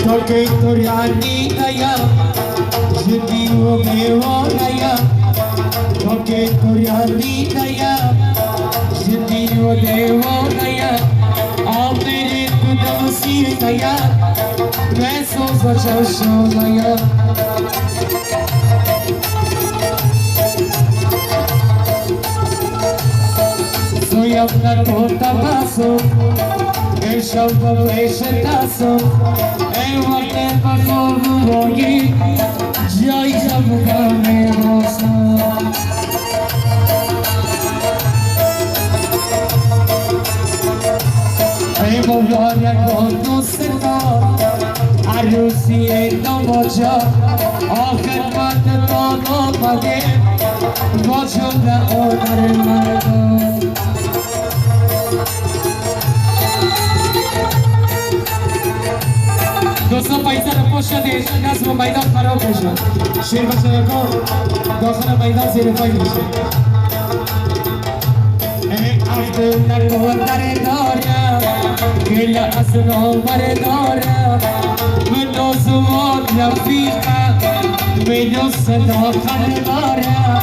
Toke Toriani Naya, Jiti Ogeho Naya, Toke Toriani Naya, Jiti Ogeho Naya, Almere Kudamasi Naya, Reso Zachasho Naya. Soy una tonta paso, el show de leche tazo. Whatever for the morning, joy of the rosa. I'm a one and one to sit on. I do see it no more job. Often but the dawn of my game. Watch on the order in my door. دوستان پاییزه رو پشت دیشن نظم و میدان خراب بشن شیر بچه نکن داخل میدان زیر پای میشه عقد نکن در دارم گل از نامر دارم من نازوان رفیقم من صدا خر دارم